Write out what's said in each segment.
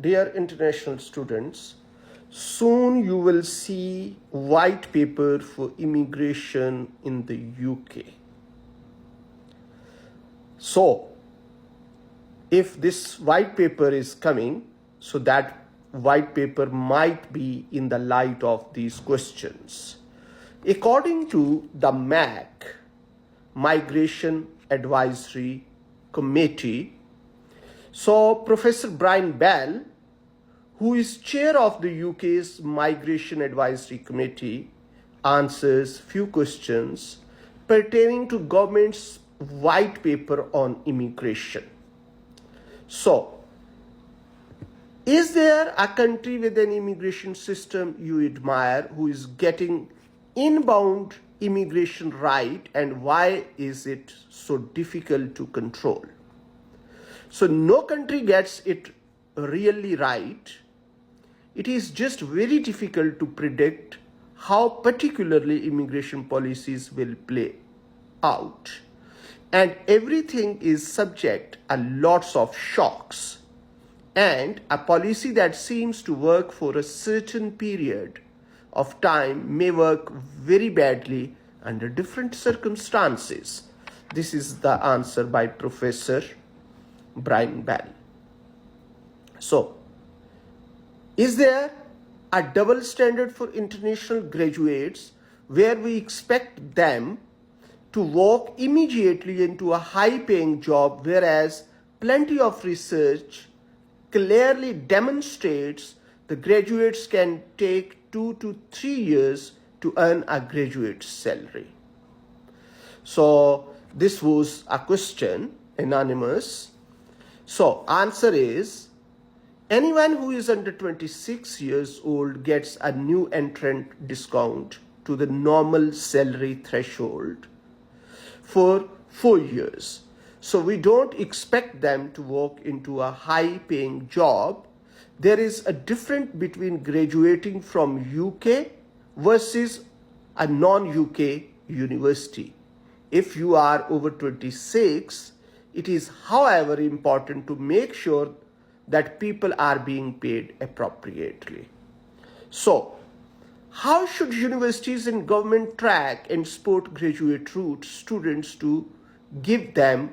Dear international students, soon you will see white paper for immigration in the UK. So, if this white paper is coming, so that white paper might be in the light of these questions. According to the MAC, Migration Advisory Committee, so Professor Brian Bell, who is chair of the UK's Migration Advisory Committee, answers few questions pertaining to government's white paper on immigration. So, is there a country with an immigration system you admire who is getting inbound immigration right, and why is it so difficult to control? So no country gets it really right. It is just very difficult to predict how particularly immigration policies will play out. And everything is subject to lots of shocks. And a policy that seems to work for a certain period of time may work very badly under different circumstances. This is the answer by Professor Brian Bell. So, is there a double standard for international graduates where we expect them to walk immediately into a high-paying job, whereas plenty of research clearly demonstrates the graduates can take 2 to 3 years to earn a graduate salary? So this was a question, anonymous. So answer is, anyone who is under 26 years old gets a new entrant discount to the normal salary threshold for 4 years. So we don't expect them to walk into a high-paying job. There is a difference between graduating from UK versus a non-UK university. If you are over 26, it is, however, important to make sure that people are being paid appropriately. So, how should universities and government track and support graduate route students to give them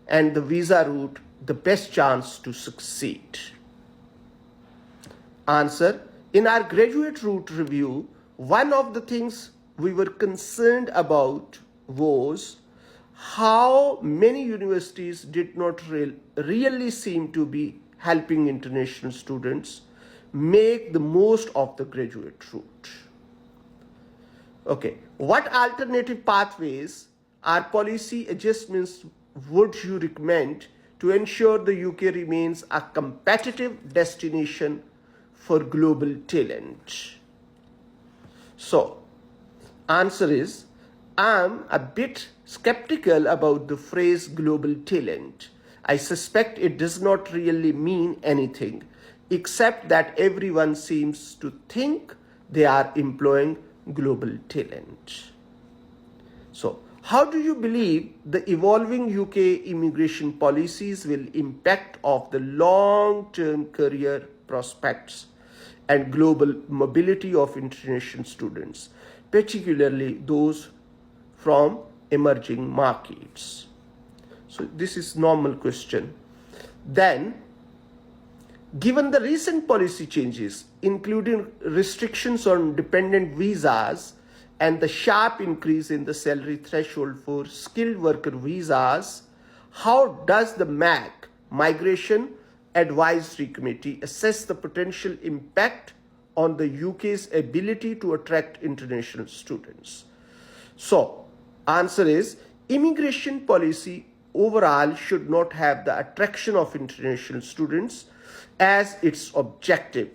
and the visa route the best chance to succeed? Answer: in our graduate route review, one of the things we were concerned about was how many universities did not really seem to be helping international students make the most of the graduate route. Okay, what alternative pathways or policy adjustments would you recommend to ensure the UK remains a competitive destination for global talent? So, answer is, I'm a bit skeptical about the phrase global talent. I suspect it does not really mean anything, except that everyone seems to think they are employing global talent. So, how do you believe the evolving UK immigration policies will impact of the long-term career prospects and global mobility of international students, particularly those from emerging markets? So this is normal question. Then, given the recent policy changes, including restrictions on dependent visas and the sharp increase in the salary threshold for skilled worker visas, how does the MAC, Migration Advisory Committee, assess the potential impact on the UK's ability to attract international students? So, answer is, immigration policy overall should not have the attraction of international students as its objective.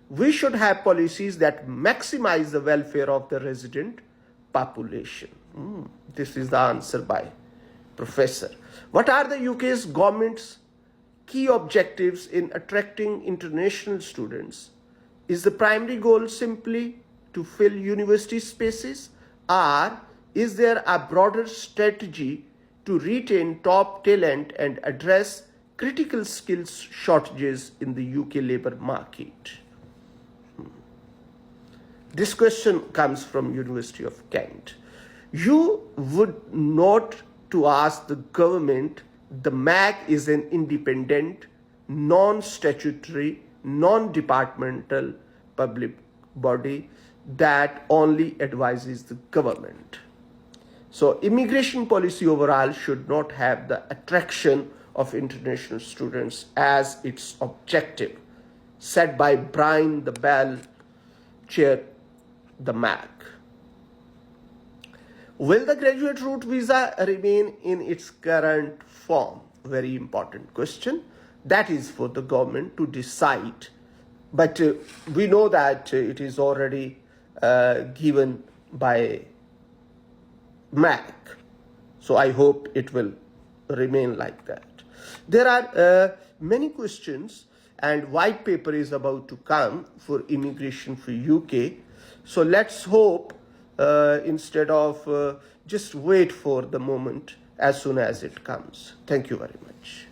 We should have policies that maximize the welfare of the resident population. This is the answer by Professor. What are the UK's government's key objectives in attracting international students? Is the primary goal simply to fill university spaces, or is there a broader strategy to retain top talent and address critical skills shortages in the UK labor market. This question comes from University of Kent. You would note to ask the government, the MAC is an independent, non-statutory, non-departmental public body that only advises the government. So immigration policy overall should not have the attraction of international students as its objective, set by Brian the Bell, chair the MAC. Will the graduate route visa remain in its current form? Very important question. That is for the government to decide. But we know that it is already given by MAC. So I hope it will remain like that. There are many questions, and white paper is about to come for immigration for UK. So let's hope instead of just wait for the moment as soon as it comes. Thank you very much.